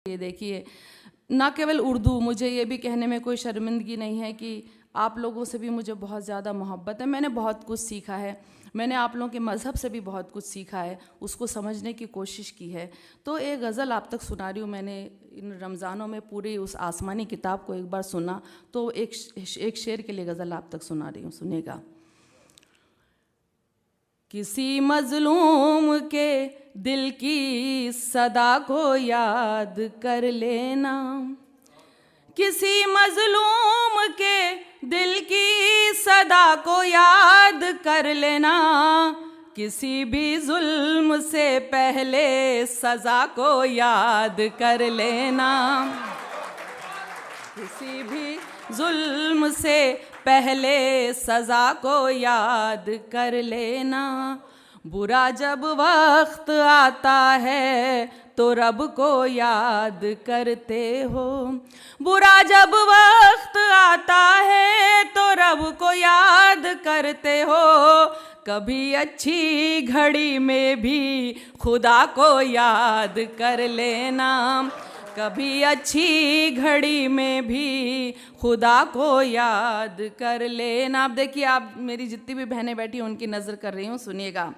ये देखिए, ना केवल उर्दू, मुझे ये भी कहने में कोई शर्मिंदगी नहीं है कि आप लोगों से भी मुझे बहुत ज़्यादा मोहब्बत है। मैंने बहुत कुछ सीखा है, मैंने आप लोगों के मज़हब से भी बहुत कुछ सीखा है, उसको समझने की कोशिश की है। तो एक गज़ल आप तक सुना रही हूँ। मैंने इन रमज़ानों में पूरी उस आसमानी किताब को एक बार सुना, तो एक शेर के लिए गज़ल आप तक सुना रही हूँ, सुनेगा। किसी मज़लूम के दिल की सदा को याद कर लेना, किसी मज़लूम के दिल की सदा को याद कर लेना, किसी भी जुल्म से पहले सज़ा को याद कर लेना, किसी भी जुल्म से पहले सज़ा को याद कर लेना। बुरा जब वक्त आता है तो रब को याद करते हो, बुरा जब वक्त आता है तो रब को याद करते हो। कभी अच्छी घड़ी में भी खुदा को याद कर लेना, कभी अच्छी घड़ी में भी खुदा को याद कर लेना। अब देखिए, आप मेरी जितनी भी बहनें बैठी हैं उनकी नज़र कर रही हूँ, सुनिएगा।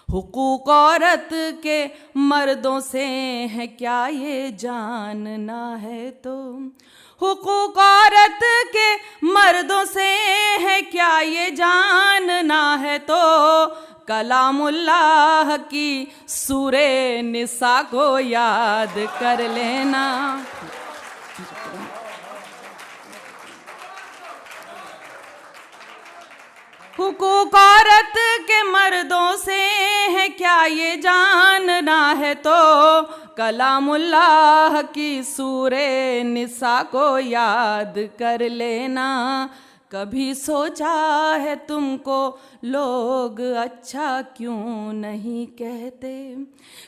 हुकूक औरत के मर्दों से है क्या ये जानना है तो, हुकूक औरत के मर्दों से है क्या ये जानना है तो, कलामुल्लाह की सूरे निसा को याद कर लेना। हुकूक औरत के मर्दों से है क्या ये जानना है तो, कलामुल्लाह की सूरे निसा को याद कर लेना। कभी सोचा है तुमको लोग अच्छा क्यों नहीं कहते,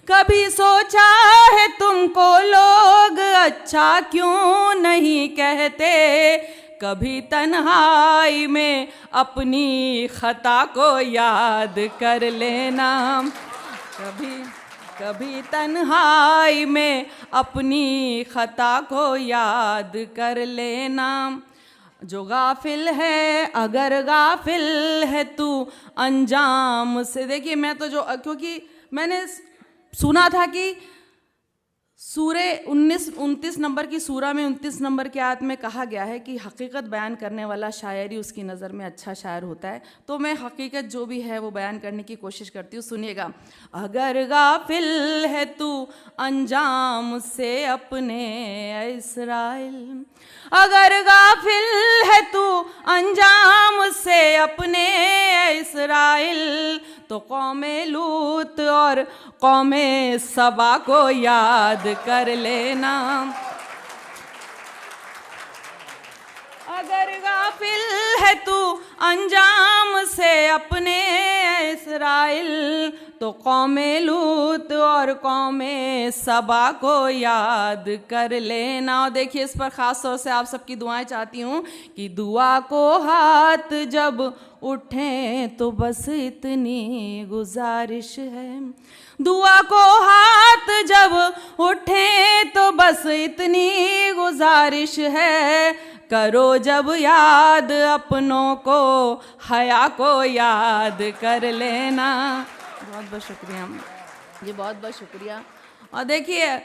कभी सोचा है तुमको लोग अच्छा क्यों नहीं कहते। कभी तन्हाई में अपनी खता को याद कर लेना, कभी तन्हाई में अपनी खता को याद कर लेना। जो गाफिल है अगर गाफिल है तू अंजाम से, देखिए मैं तो क्योंकि मैंने सुना था कि सूरे 29 नंबर की सूरा में 29 नंबर की आयत में कहा गया है कि हकीकत बयान करने वाला शायर ही उसकी नज़र में अच्छा शायर होता है। तो मैं हकीकत जो भी है वो बयान करने की कोशिश करती हूँ, सुनिएगा। अगर गाफिल है तू अंजाम से अपने इस्राइल, अगर गाफिल है तू अंजाम से अपने इस्राइल, तो कौमे लूत और कौमे सबा को याद कर लेना। अगर गाफिल है तू अंजाम से अपने इस्राइल, तो कौमे लूत और कौमे सबा को याद कर लेना। और देखिए, इस पर ख़ास तौर से आप सबकी दुआएं चाहती हूँ कि दुआ को हाथ जब उठें तो बस इतनी गुजारिश है, दुआ को हाथ जब उठें तो बस इतनी गुजारिश है। करो जब याद अपनों को हया को याद कर लेना। बहुत बहुत शुक्रिया जी, बहुत बहुत शुक्रिया। और देखिए,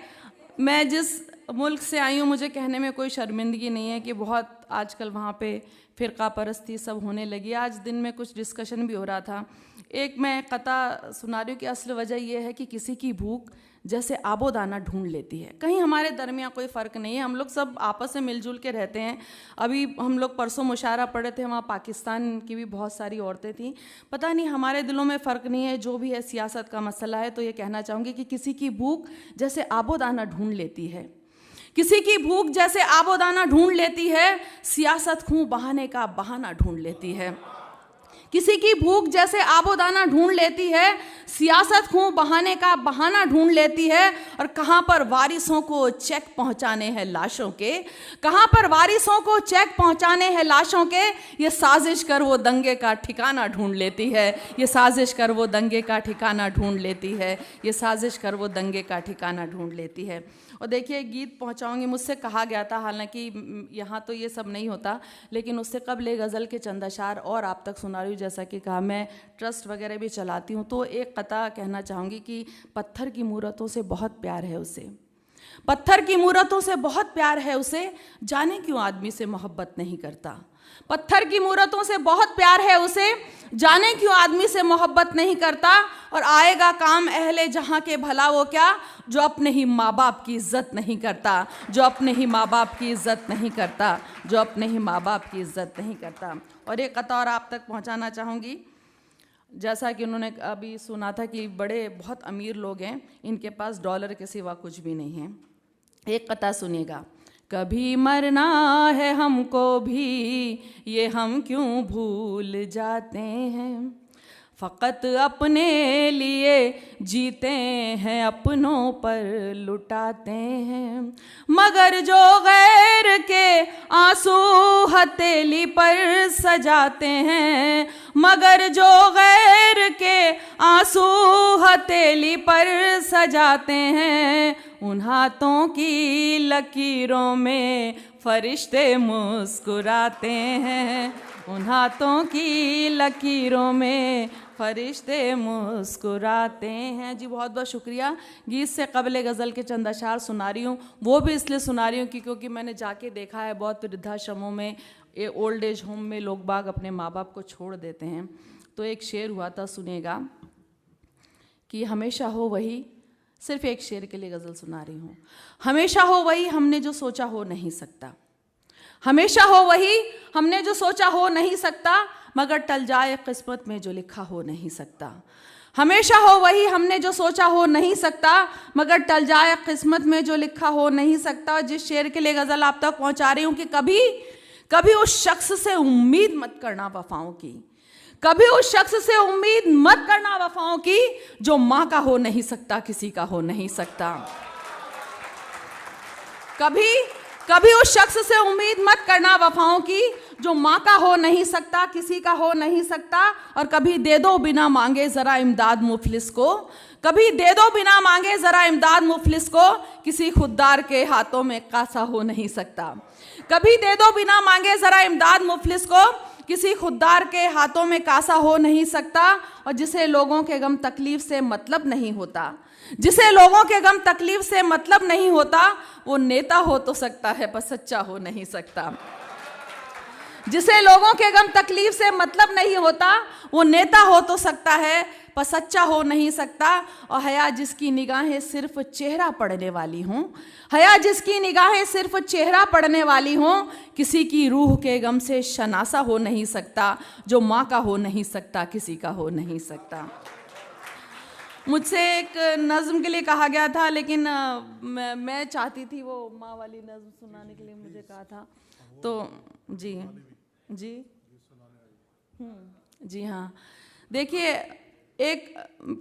मैं जिस मुल्क से आई हूँ मुझे कहने में कोई शर्मिंदगी नहीं है कि बहुत आजकल वहाँ पे फ़िरका परस्ती सब होने लगी। आज दिन में कुछ डिस्कशन भी हो रहा था। एक मैं कथा सुना रही हूँ कि असल वजह यह है कि किसी की भूख जैसे आबोदाना ढूंढ लेती है। कहीं हमारे दरमियाँ कोई फ़र्क नहीं है, हम लोग सब आपस में मिलजुल के रहते हैं। अभी हम लोग परसों मुशायरा पढ़े थे, वहाँ पाकिस्तान की भी बहुत सारी औरतें थीं। पता नहीं हमारे दिलों में फ़र्क नहीं है, जो भी है सियासत का मसला है। तो ये कहना चाहूँगी कि किसी की भूख जैसे आबोदाना ढूंढ लेती है, किसी की भूख जैसे आबोदाना ढूंढ लेती है, सियासत खून बहाने का बहाना ढूंढ लेती है। किसी की भूख जैसे आबोदाना ढूंढ लेती है, सियासत खून बहाने का बहाना ढूंढ लेती है। और कहाँ पर वारिसों को चेक पहुंचाने हैं लाशों के, कहाँ पर वारिसों को चेक पहुंचाने हैं लाशों के, ये साजिश कर वो दंगे का ठिकाना ढूंढ लेती है, ये साजिश कर वो दंगे का ठिकाना ढूंढ लेती है, ये साजिश कर वो दंगे का ठिकाना ढूंढ लेती है। और देखिए एक गीत पहुंचाऊंगी, मुझसे कहा गया था, हालांकि यहाँ तो ये सब नहीं होता, लेकिन उससे कबल एक गज़ल के चंद अशार और आप तक सुना रही हूँ। जैसा कि कहा, मैं ट्रस्ट वगैरह भी चलाती हूँ, तो एक कता कहना चाहूँगी कि पत्थर की मूरतों से बहुत प्यार है उसे, पत्थर की मूरतों से बहुत प्यार है उसे, जाने क्यों आदमी से मोहब्बत नहीं करता। पत्थर की मूरतों से बहुत प्यार है उसे, जाने क्यों आदमी से मोहब्बत नहीं करता। और आएगा काम अहले जहाँ के भला वो क्या, जो अपने ही माँ बाप की इज्जत नहीं करता, जो अपने ही माँ बाप की इज्जत नहीं करता, जो अपने ही माँ बाप की इज्जत नहीं करता। और एक कथा और आप तक पहुँचाना चाहूँगी। जैसा कि उन्होंने अभी सुना था कि बड़े बहुत अमीर लोग हैं, इनके पास डॉलर के सिवा कुछ भी नहीं है। एक कथा सुनिएगा। कभी मरना है हमको भी, ये हम क्यों भूल जाते हैं, फ़कत अपने लिए जीते हैं, अपनों पर लुटाते हैं। मगर जो गैर के आंसू हथेली पर सजाते हैं, मगर जो गैर के आंसू हथेली पर सजाते हैं, उन हाथों की लकीरों में फरिश्ते मुस्कुराते हैं, उन हाथों की लकीरों में फरिश्ते मुस्कुराते हैं। जी बहुत बहुत शुक्रिया। गीत से कबल गज़ल के चंद अशार सुना रही हूँ, वो भी इसलिए सुना रही हूँ कि क्योंकि मैंने जाके देखा है बहुत वृद्धाश्रमों में, ये ओल्ड एज होम में लोग बाग अपने माँ बाप को छोड़ देते हैं। तो एक शेर हुआ था, सुनिएगा, कि हमेशा हो वही, सिर्फ एक शेर के लिए गज़ल सुना रही हूँ। हमेशा हो वही हमने जो सोचा हो नहीं सकता, हमेशा हो वही हमने जो सोचा हो नहीं सकता, मगर टल जाए किस्मत में जो लिखा हो नहीं सकता। हमेशा हो वही हमने जो सोचा हो नहीं सकता, मगर टल जाए किस्मत में जो लिखा हो नहीं सकता। जिस शेर के लिए गज़ल आप तक पहुँचा रही हूँ कि कभी कभी उस शख्स से उम्मीद मत करना वफ़ाओं की, कभी उस शख्स से उम्मीद मत करना वफ़ाओं की, जो माँ का हो नहीं सकता, किसी का हो नहीं सकता। कभी कभी उस शख्स से उम्मीद मत करना वफ़ाओं की, जो माँ का हो नहीं सकता, किसी का हो नहीं सकता। और कभी दे दो बिना मांगे ज़रा इमदाद मुफलिस को, कभी दे दो बिना मांगे ज़रा इमदाद मुफलिस को, किसी खुददार के हाथों में कासा हो नहीं सकता। कभी दे दो बिना मांगे ज़रा इमदाद मुफलिस को, किसी खुददार के हाथों में कासा हो नहीं सकता। और जिसे लोगों के गम तकलीफ़ से मतलब नहीं होता, जिसे लोगों के गम तकलीफ से मतलब नहीं होता, वो नेता हो तो सकता है पर सच्चा हो नहीं सकता। जिसे लोगों के गम तकलीफ से मतलब नहीं होता, वो नेता हो तो सकता है पर सच्चा हो नहीं सकता। और हया जिसकी निगाहें सिर्फ चेहरा पढ़ने वाली हों, हया जिसकी निगाहें सिर्फ चेहरा पढ़ने वाली हों, किसी की रूह के गम से शनासा हो नहीं सकता, जो माँ का हो नहीं सकता, किसी का हो नहीं सकता। मुझसे एक नज़्म के लिए कहा गया था, लेकिन मैं चाहती थी वो माँ वाली नज़्म सुनाने के लिए मुझे कहा था, तो जी जी जी हाँ। देखिए एक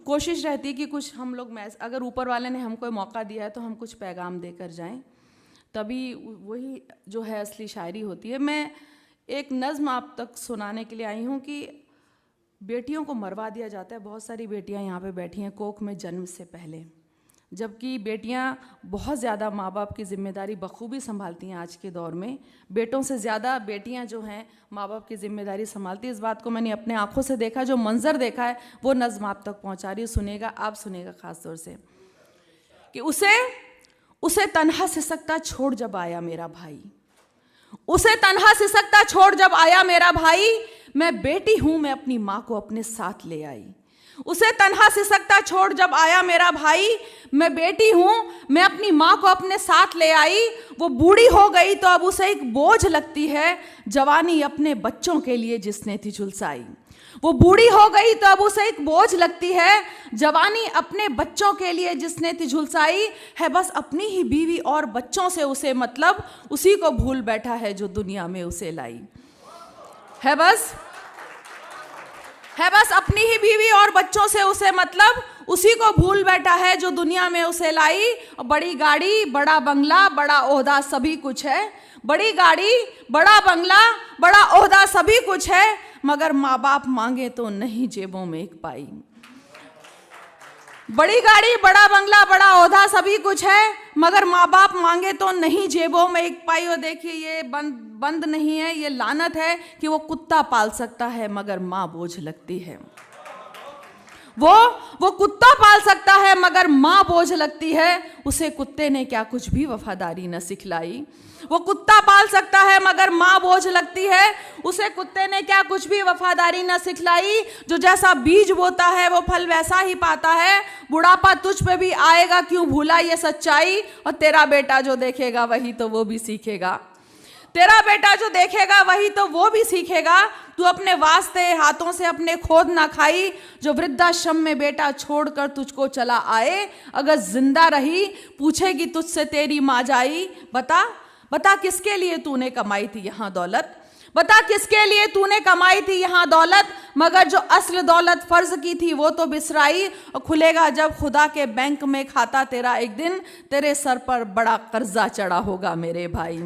कोशिश रहती है कि कुछ हम लोग अगर ऊपर वाले ने हमको मौका दिया है तो हम कुछ पैगाम देकर जाएं, तभी वही जो है असली शायरी होती है। मैं एक नज़्म आप तक सुनाने के लिए आई हूँ कि बेटियों को मरवा दिया जाता है। बहुत सारी बेटियां यहाँ पे बैठी हैं कोख में जन्म से पहले, जबकि बेटियां बहुत ज़्यादा माँ बाप की जिम्मेदारी बखूबी संभालती हैं। आज के दौर में बेटों से ज़्यादा बेटियां जो हैं माँ बाप की जिम्मेदारी संभालती हैं। इस बात को मैंने अपने आँखों से देखा, जो मंजर देखा है वो नज़्म आप तक पहुँचा रही हूँ। सुनेगा, आप सुनेगा ख़ास तौर से, कि उसे तन्हा सिसकता छोड़ जब आया मेरा भाई, उसे तन्हा सिसकता छोड़ जब आया मेरा भाई, मैं बेटी हूँ मैं अपनी माँ को अपने साथ ले आई। उसे तन्हा सिसकता छोड़ जब आया मेरा भाई, मैं बेटी हूँ मैं अपनी माँ को अपने साथ ले आई। वो बूढ़ी हो गई तो अब उसे एक बोझ लगती है, जवानी अपने बच्चों के लिए जिसने थी झुलसाई। वो बूढ़ी हो गई तो अब उसे एक बोझ लगती है, जवानी अपने बच्चों के लिए जिसने थी झुलसाई। है बस अपनी ही बीवी और बच्चों से उसे मतलब, उसी को भूल बैठा है जो दुनिया में उसे लाई। है बस अपनी ही बीवी और बच्चों से उसे मतलब, उसी को भूल बैठा है जो दुनिया में उसे लाई। बड़ी गाड़ी बड़ा बंगला बड़ा ओहदा सभी कुछ है, बड़ी गाड़ी बड़ा बंगला बड़ा ओहदा सभी कुछ है, मगर माँ बाप मांगे तो नहीं जेबों में एक पाई। बड़ी गाड़ी, बड़ा बंगला, बड़ा ओहदा, सभी कुछ है, मगर माँ बाप मांगे तो नहीं जेबों में एक पाई। और देखिए ये बंद नहीं है, ये लानत है कि वो कुत्ता पाल सकता है मगर माँ बोझ लगती है। वो कुत्ता पाल सकता है मगर माँ बोझ लगती है। उसे कुत्ते ने क्या कुछ भी वफादारी न सिखलाई। वो कुत्ता पाल सकता है मगर माँ बोझ लगती है। उसे कुत्ते ने क्या कुछ भी वफादारी न सिखलाई। जो जैसा बीज बोता है वो फल वैसा ही पाता है। बुढ़ापा तुझ पे भी आएगा, क्यों भूला ये सच्चाई। और तेरा बेटा जो देखेगा वही तो वो भी सीखेगा। तेरा बेटा जो देखेगा वही तो वो भी सीखेगा। तू अपने वास्ते हाथों से अपने खोद ना खाई। जो वृद्धाश्रम में बेटा छोड़कर तुझको चला आए, अगर जिंदा रही पूछेगी तुझसे तेरी माँ जाई। बता किसके लिए तूने कमाई थी यहाँ दौलत। बता किसके लिए तूने कमाई थी यहाँ दौलत। मगर जो असल दौलत फर्ज की थी वो तो बिसराई। और खुलेगा जब खुदा के बैंक में खाता तेरा, एक दिन तेरे सर पर बड़ा कर्जा चढ़ा होगा मेरे भाई।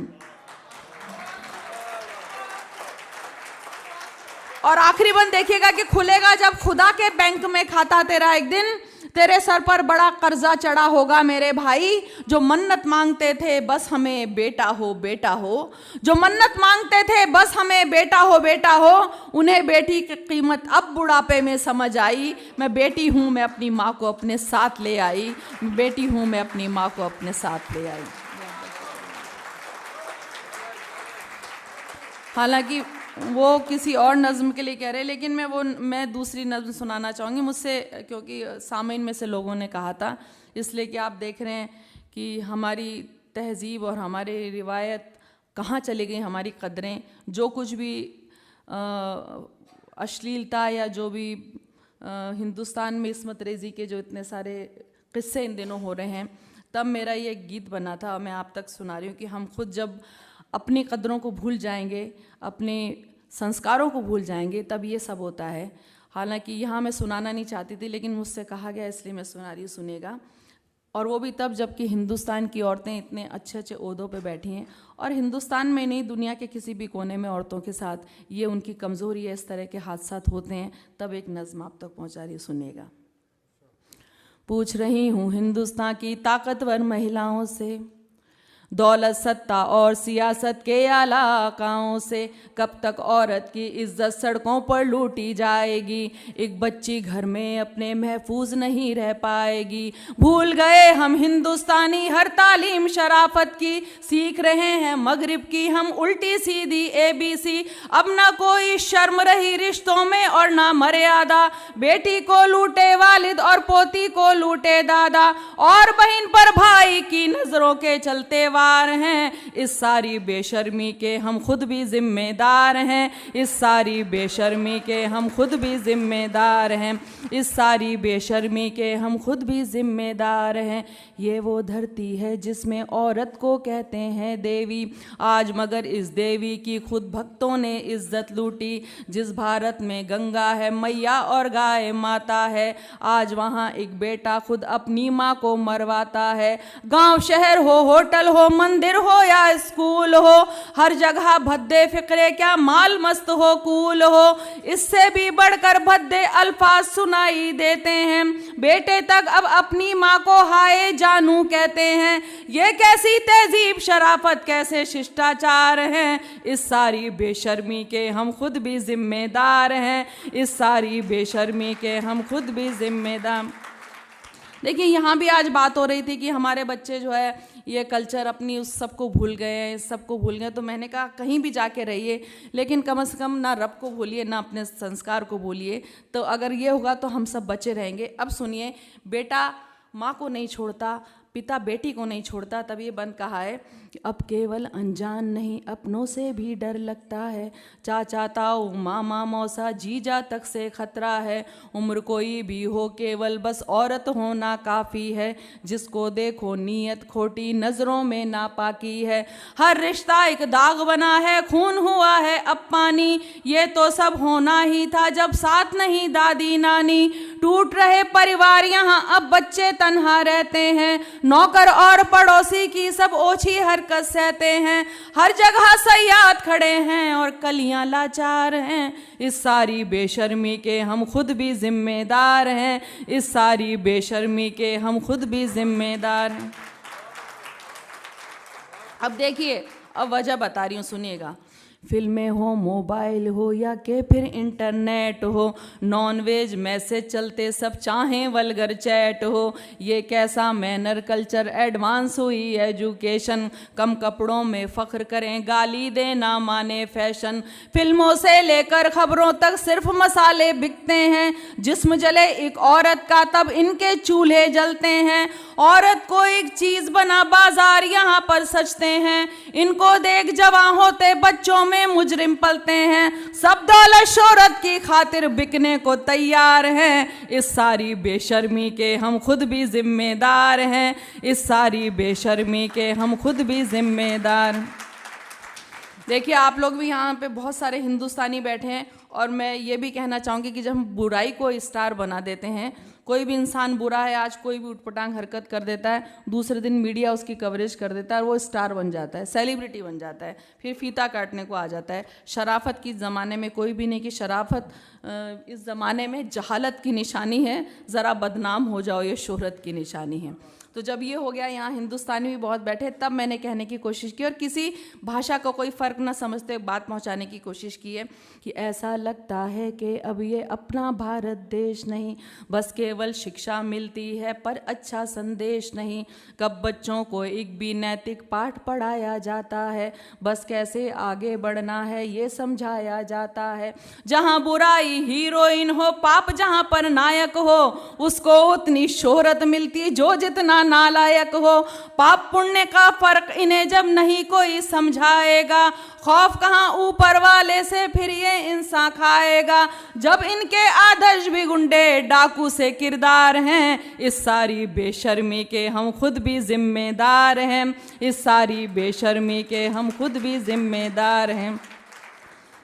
और आखिरी बंद देखिएगा कि खुलेगा जब खुदा के बैंक में खाता तेरा, एक दिन तेरे सर पर बड़ा कर्जा चढ़ा होगा मेरे भाई। जो मन्नत मांगते थे बस हमें बेटा हो बेटा हो, जो मन्नत मांगते थे बस हमें बेटा हो बेटा हो, उन्हें बेटी की कीमत अब बुढ़ापे में समझ आई। मैं बेटी हूँ, मैं अपनी माँ को अपने साथ ले आई। बेटी हूँ, मैं अपनी माँ को अपने साथ ले आई। हालांकि वो किसी और नज़्म के लिए कह रहे हैं, लेकिन मैं दूसरी नज़्म सुनाना चाहूँगी मुझसे, क्योंकि सामीन में से लोगों ने कहा था, इसलिए कि आप देख रहे हैं कि हमारी तहज़ीब और हमारी रिवायत कहाँ चली गई, हमारी कदरें। जो कुछ भी अश्लीलता या जो भी हिंदुस्तान में इस्मत रेज़ी के जो इतने सारे किस्से इन दिनों हो रहे हैं, तब मेरा ये गीत बना था। मैं आप तक सुना रही हूँ कि हम खुद जब अपनी कदरों को भूल जाएंगे, अपने संस्कारों को भूल जाएंगे, तब ये सब होता है। हालांकि यहाँ मैं सुनाना नहीं चाहती थी, लेकिन मुझसे कहा गया इसलिए मैं सुना रही हूँ, सुनेगा। और वो भी तब जबकि हिंदुस्तान की औरतें इतने अच्छे अच्छे ओहदों पे बैठी हैं, और हिंदुस्तान में नहीं दुनिया के किसी भी कोने में औरतों के साथ ये उनकी कमज़ोरी है, इस तरह के हादसात होते हैं। तब एक नज़्म आप तक पहुँचा रही हूँ, सुनिएगा। पूछ रही हूँ हिंदुस्तान की ताकतवर महिलाओं से, दौलत सत्ता और सियासत के इलाकाओं से, कब तक औरत की इज्जत सड़कों पर लूटी जाएगी। एक बच्ची घर में अपने महफूज नहीं रह पाएगी। भूल गए हम हिंदुस्तानी हर तालीम शराफत की, सीख रहे हैं मगरिब की हम उल्टी सीधी ABC। अब ना कोई शर्म रही रिश्तों में और ना मर्यादा, बेटी को लूटे वालिद और पोती को लूटे दादा, और बहन पर भाई की नजरों के चलते हैं। इस सारी बेशर्मी के हम खुद भी जिम्मेदार हैं। इस सारी बेशर्मी के हम खुद भी जिम्मेदार हैं। इस सारी बेशर्मी के हम खुद भी जिम्मेदार हैं। ये वो धरती है जिसमें औरत को कहते हैं देवी, आज मगर इस देवी की खुद भक्तों ने इज्जत लूटी। जिस भारत में गंगा है मैया और गाय माता है, आज वहाँ एक बेटा खुद अपनी माँ को मरवाता है। गांव शहर हो, होटल हो, मंदिर हो या स्कूल हो, हर जगह भद्दे फिक्रे क्या माल मस्त हो कूल हो। इससे भी बढ़कर भद्दे अल्फाज सुनाई देते हैं। बेटे तक अब अपनी माँ को हाय जानू कहते हैं। ये कैसी तहजीब शराफत, कैसे शिष्टाचार हैं। इस सारी बेशर्मी के हम खुद भी जिम्मेदार हैं। इस सारी बेशर्मी के हम खुद भी जिम्मेदार। देखिए यहाँ भी आज बात हो रही थी कि हमारे बच्चे जो है ये कल्चर अपनी उस सबको भूल गए हैं, इस सबको भूल गए। तो मैंने कहा कहीं भी जाके रहिए, लेकिन कम से कम ना रब को भूलिए ना अपने संस्कार को भूलिए। तो अगर ये होगा तो हम सब बचे रहेंगे। अब सुनिए, बेटा माँ को नहीं छोड़ता, पिता बेटी को नहीं छोड़ता। तब ये बंद कहा है, अब केवल अनजान नहीं अपनों से भी डर लगता है। चाचा ताऊ मामा मौसा जीजा तक से खतरा है। उम्र कोई भी हो केवल बस औरत होना काफ़ी है। जिसको देखो नीयत खोटी नज़रों में नापाकी है। हर रिश्ता एक दाग बना है, खून हुआ है अब पानी। ये तो सब होना ही था जब साथ नहीं दादी नानी। टूट रहे परिवार यहाँ अब बच्चे तन्हा रहते हैं, नौकर और पड़ोसी की सब ओछी हरकत सहते हैं, हर जगह सयाद खड़े हैं और कलियां लाचार हैं। इस सारी बेशर्मी के हम खुद भी जिम्मेदार हैं, इस सारी बेशर्मी के हम खुद भी जिम्मेदार हैं। अब देखिए, अब वजह बता रही हूँ, सुनिएगा। फिल्में हो, मोबाइल हो या के फिर इंटरनेट हो, नॉन वेज मैसेज चलते सब चाहें वल्गर चैट हो। ये कैसा मैनर कल्चर, एडवांस हुई एजुकेशन, कम कपड़ों में फ़ख्र करें, गाली देना माने फैशन। फिल्मों से लेकर खबरों तक सिर्फ मसाले बिकते हैं, जिस्म जले एक औरत का तब इनके चूल्हे जलते हैं। औरत को एक चीज़ बना बाजार यहाँ पर सचते हैं, इनको देख जवां होते बच्चों में मुजरिम पलते हैं, सब दौलत शोहरत की खातिर बिकने को तैयार हैं। इस सारी बेशर्मी के हम खुद भी जिम्मेदार हैं, इस सारी बेशर्मी के हम खुद भी जिम्मेदार हैं। देखिए, आप लोग भी यहाँ पे बहुत सारे हिंदुस्तानी बैठे हैं और मैं ये भी कहना चाहूँगी कि जब हम बुराई को स्टार बना देते हैं, कोई भी इंसान बुरा है, आज कोई भी उटपटांग हरकत कर देता है, दूसरे दिन मीडिया उसकी कवरेज कर देता है और वो स्टार बन जाता है, सेलिब्रिटी बन जाता है, फिर फीता काटने को आ जाता है। शराफत की ज़माने में कोई भी नहीं कि शराफत इस ज़माने में जहालत की निशानी है, ज़रा बदनाम हो जाओ ये शोहरत की निशानी है। तो जब ये हो गया, यहाँ हिंदुस्तानी भी बहुत बैठे, तब मैंने कहने की कोशिश की और किसी भाषा को कोई फ़र्क ना समझते बात पहुँचाने की कोशिश की है कि ऐसा लगता है कि अब ये अपना भारत देश नहीं, बस केवल शिक्षा मिलती है पर अच्छा संदेश नहीं। कब बच्चों को एक भी नैतिक पाठ पढ़ाया जाता है, बस कैसे आगे बढ़ना है ये समझाया जाता है। जहाँ बुराई हीरोइन हो, पाप जहाँ पर नायक हो, उसको उतनी शोहरत मिलती जो जितना नालायक हो। पाप पुण्य का फर्क इन्हें जब नहीं कोई समझाएगा, खौफ कहाँ ऊपर वाले से फिर ये इंसान खाएगा। जब इनके आदर्श भी गुंडे डाकू से किरदार हैं, इस सारी बेशर्मी के हम खुद भी जिम्मेदार हैं, इस सारी बेशर्मी के हम खुद भी जिम्मेदार हैं।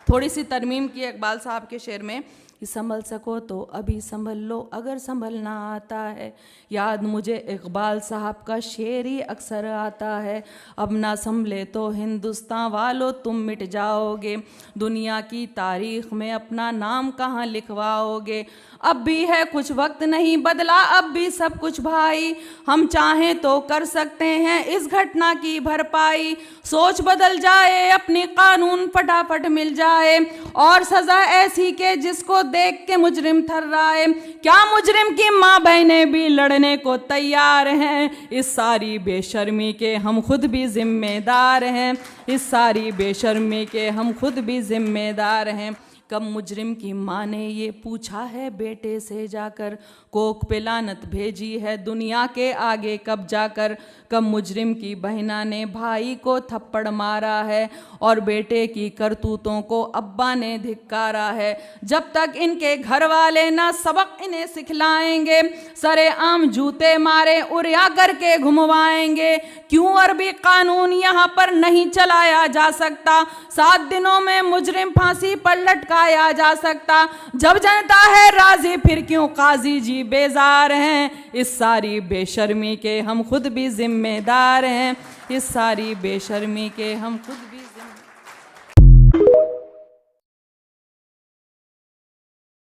थोड़ी सी तरमीम की इकबाल साहब के शेर में कि संभल सको तो अभी संभल लो अगर संभलना आता है। याद मुझे इकबाल साहब का शेर ही अक्सर आता है, अब ना संभले तो हिंदुस्तान वालों तुम मिट जाओगे, दुनिया की तारीख में अपना नाम कहाँ लिखवाओगे। अब भी है कुछ वक्त नहीं बदला अब भी सब कुछ भाई, हम चाहें तो कर सकते हैं इस घटना की भरपाई। सोच बदल जाए अपनी कानून फटाफट मिल जाए, और सज़ा ऐसी के जिसको देख के मुजरिम थर्राए। क्या मुजरिम की माँ बहनें भी लड़ने को तैयार हैं, इस सारी बेशर्मी के हम खुद भी जिम्मेदार हैं, इस सारी बेशर्मी के हम खुद भी जिम्मेदार हैं। कब मुजरिम की माँ ने ये पूछा है बेटे से जाकर, कोख पे लानत भेजी है दुनिया के आगे कब जाकर। कब मुजरिम की बहना ने भाई को थप्पड़ मारा है, और बेटे की करतूतों को अब्बा ने धिक्कारा है। जब तक इनके घर वाले ना सबक इन्हें सिखलाएंगे, सरे आम जूते मारे उरिया करके घुमवाएंगे। क्यों अरबी कानून यहाँ पर नहीं चलाया जा सकता, 7 दिनों में मुजरिम फांसी पर लटकाया जा सकता। जब जनता है राजी फिर क्यों काजी जी बेजार हैं, इस सारी बेशर्मी के हम खुद भी जिम्मेदार हैं, इस सारी बेशर्मी के हम खुद